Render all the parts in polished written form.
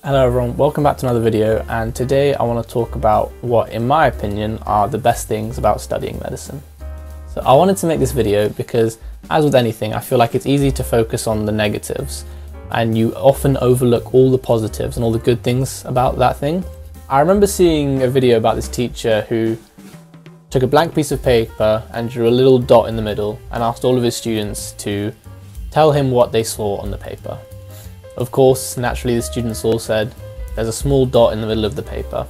Hello everyone, welcome back to another video, and today I want to talk about what, in my opinion, are the best things about studying medicine. So I wanted to make this video because, as with anything, I feel like it's easy to focus on the negatives and you often overlook all the positives and all the good things about that thing. I remember seeing a video about this teacher who took a blank piece of paper and drew a little dot in the middle and asked all of his students to tell him what they saw on the paper. Of course, naturally the students all said, there's a small dot in the middle of the paper.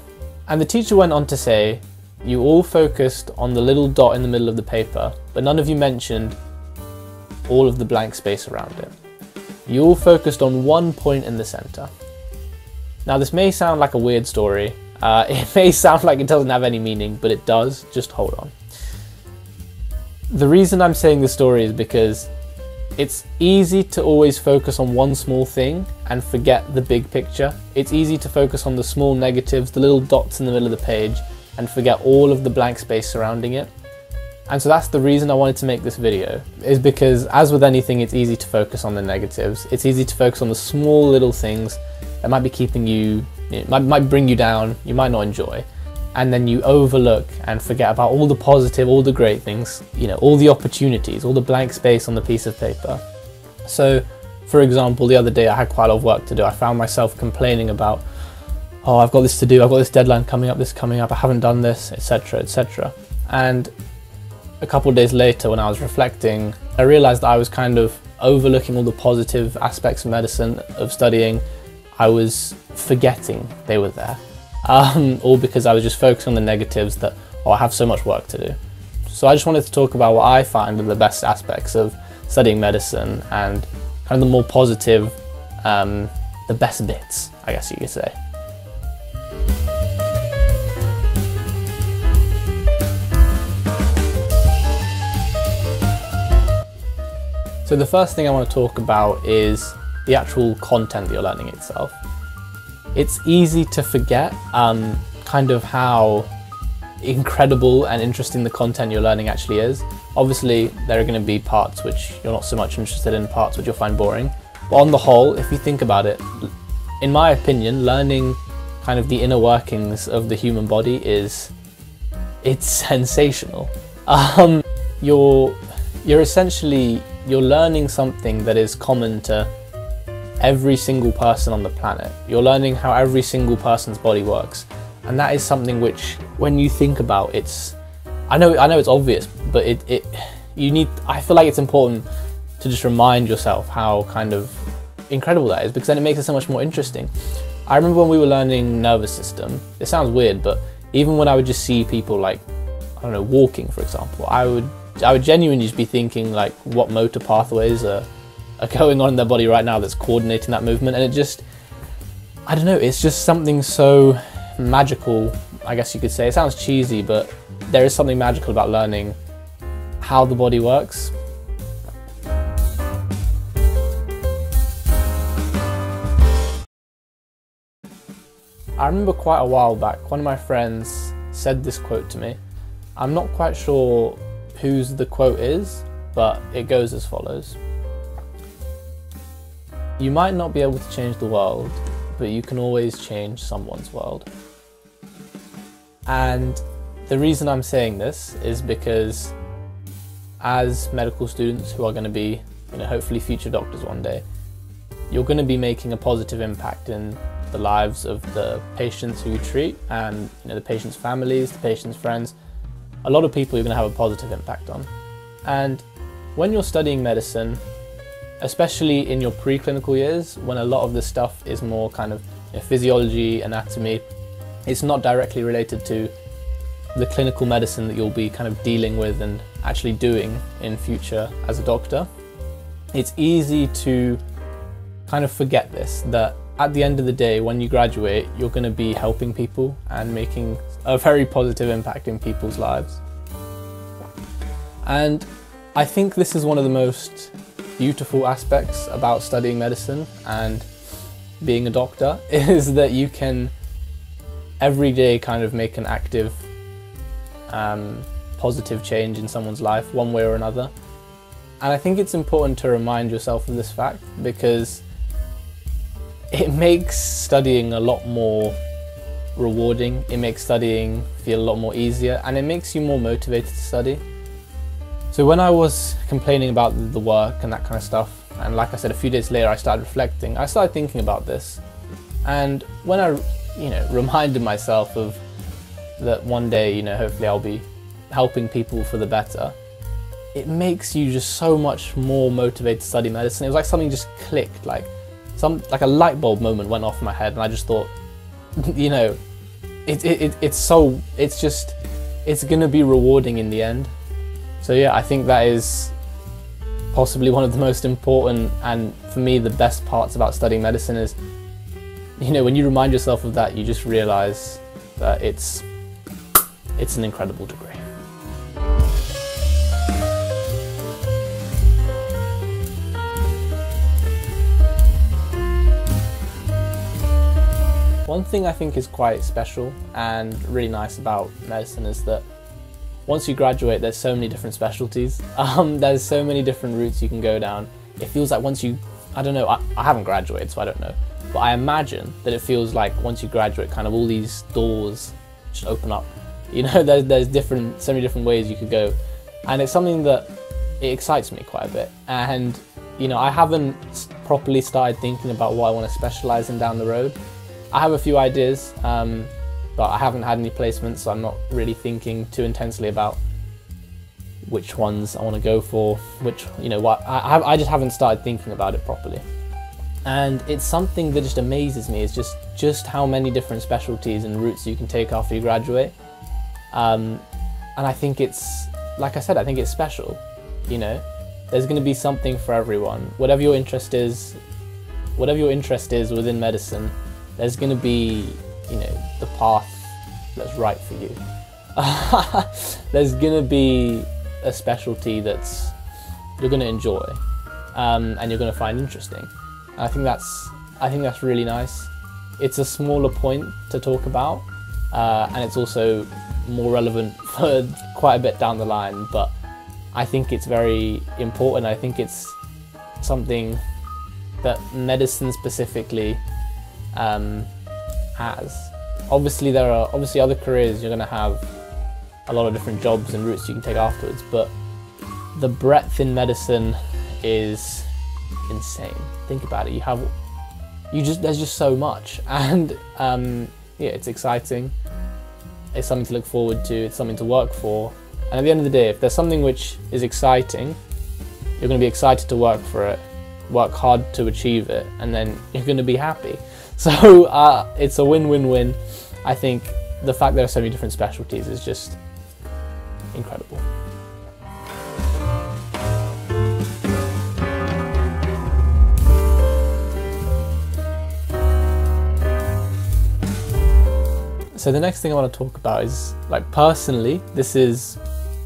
And the teacher went on to say, you all focused on the little dot in the middle of the paper, but none of you mentioned all of the blank space around it. You all focused on one point in the center. Now this may sound like a weird story, it may sound like it doesn't have any meaning, but it does, just hold on. The reason I'm saying this story is because it's easy to always focus on one small thing and forget the big picture. It's easy to focus on the small negatives, the little dots in the middle of the page, and forget all of the blank space surrounding it. And so that's the reason I wanted to make this video, is because as with anything, it's easy to focus on the negatives. It's easy to focus on the small little things that might be keeping you, might bring you down, you might not enjoy. And then you overlook and forget about all the positive, all the great things, all the opportunities, all the blank space on the piece of paper. So, for example, the other day I had quite a lot of work to do. I found myself complaining about, oh, I've got this to do, I've got this deadline coming up, I haven't done this, etc., etc. And a couple of days later, when I was reflecting, I realized that I was kind of overlooking all the positive aspects of medicine, of studying. I was forgetting they were there. All because I was just focusing on the negatives that, oh, I have so much work to do. So I just wanted to talk about what I find are the best aspects of studying medicine and kind of the more positive, the best bits, I guess you could say. So the first thing I want to talk about is the actual content that you're learning itself. It's easy to forget kind of how incredible and interesting the content you're learning actually is. Obviously, there are going to be parts which you're not so much interested in, parts which you'll find boring. But on the whole, if you think about it, in my opinion, learning kind of the inner workings of the human body it's sensational. You're learning something that is common to every single person on the planet. You're learning how every single person's body works, and that is something which, when you think about, I know it's obvious, but I feel like it's important to just remind yourself how kind of incredible that is, because then it makes it so much more interesting. I remember when we were learning nervous system, it sounds weird, but even when I would just see people like, I don't know, walking for example, I would genuinely just be thinking like, what motor pathways are going on in their body right now that's coordinating that movement. And it just, I don't know, it's just something so magical, I guess you could say. It sounds cheesy, but there is something magical about learning how the body works. I remember quite a while back, one of my friends said this quote to me. I'm not quite sure whose the quote is, but it goes as follows. You might not be able to change the world, but you can always change someone's world. And the reason I'm saying this is because as medical students who are going to be, hopefully future doctors one day, you're going to be making a positive impact in the lives of the patients who you treat and the patients' families, the patients' friends. A lot of people you're going to have a positive impact on. And when you're studying medicine, especially in your preclinical years, when a lot of this stuff is more kind of physiology, anatomy, it's not directly related to the clinical medicine that you'll be kind of dealing with and actually doing in future as a doctor. It's easy to kind of forget this, that at the end of the day, when you graduate, you're going to be helping people and making a very positive impact in people's lives. And I think this is one of the most beautiful aspects about studying medicine and being a doctor, is that you can every day kind of make an active positive change in someone's life one way or another. And I think it's important to remind yourself of this fact, because it makes studying a lot more rewarding. It makes studying feel a lot more easier, and it makes you more motivated to study. So when I was complaining about the work and that kind of stuff, and like I said, a few days later I started reflecting, I started thinking about this. And when I, reminded myself of that one day, hopefully I'll be helping people for the better, it makes you just so much more motivated to study medicine. It was like something just clicked, like a light bulb moment went off in my head, and I just thought, it's gonna be rewarding in the end. So yeah, I think that is possibly one of the most important, and for me the best parts about studying medicine is, when you remind yourself of that, you just realize that it's an incredible degree. One thing I think is quite special and really nice about medicine is that once you graduate, there's so many different specialties. There's so many different routes you can go down. It feels like once you, I don't know, I haven't graduated, so I don't know, but I imagine that it feels like once you graduate, kind of all these doors just open up. There's so many different ways you could go, and it's something that it excites me quite a bit. And I haven't properly started thinking about what I want to specialize in down the road. I have a few ideas, but I haven't had any placements, so I'm not really thinking too intensely about which ones I want to go for, I just haven't started thinking about it properly. And it's something that just amazes me, is just how many different specialties and routes you can take after you graduate. And I think it's, like I said, I think it's special, There's going to be something for everyone. Whatever your interest is within medicine, there's going to be, the path that's right for you. There's going to be a specialty that's you're going to enjoy, and you're going to find interesting. And I think that's really nice. It's a smaller point to talk about, and it's also more relevant for quite a bit down the line, but I think it's very important. I think it's something that medicine specifically has. Obviously there are other careers, you're going to have a lot of different jobs and routes you can take afterwards, but the breadth in medicine is insane. Think about it, there's just so much, and yeah, it's exciting, it's something to look forward to, it's something to work for, and at the end of the day, if there's something which is exciting, you're going to be excited to work for it, work hard to achieve it, and then you're going to be happy. So it's a win-win-win. I think the fact there are so many different specialties is just incredible. So the next thing I want to talk about is, like, personally, this is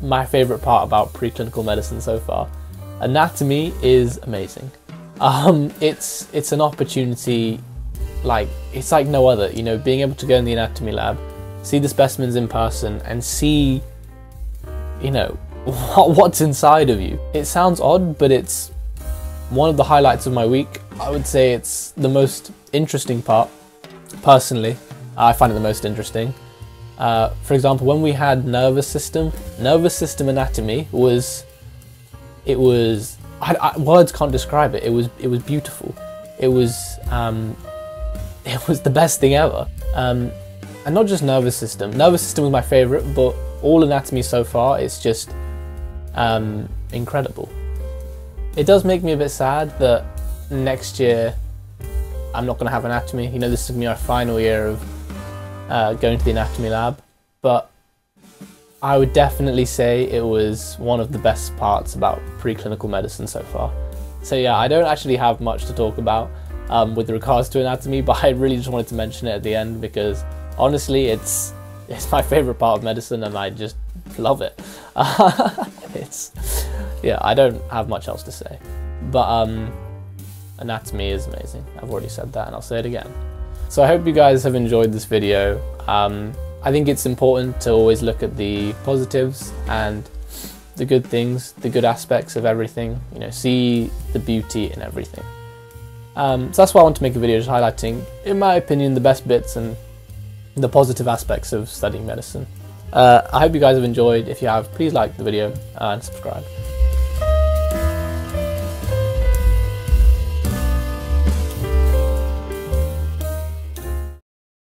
my favourite part about preclinical medicine so far. Anatomy is amazing. It's an opportunity, it's like no other, being able to go in the anatomy lab, see the specimens in person, and see, what's inside of you. It sounds odd, but it's one of the highlights of my week. I would say it's the most interesting part, personally. I find it the most interesting. For example, when we had nervous system anatomy words can't describe it. It was beautiful. It was the best thing ever. And not just nervous system. Nervous system was my favorite, but all anatomy so far, it's just incredible. It does make me a bit sad that next year I'm not going to have anatomy. This is going to be my final year of going to the anatomy lab, but I would definitely say it was one of the best parts about preclinical medicine so far. So yeah, I don't actually have much to talk about with regards to anatomy, but I really just wanted to mention it at the end because honestly, it's my favorite part of medicine and I just love it. Yeah, I don't have much else to say, but anatomy is amazing. I've already said that and I'll say it again. So I hope you guys have enjoyed this video. I think it's important to always look at the positives and the good things, the good aspects of everything, see the beauty in everything. So that's why I want to make a video just highlighting, in my opinion, the best bits and the positive aspects of studying medicine. I hope you guys have enjoyed. If you have, please like the video and subscribe.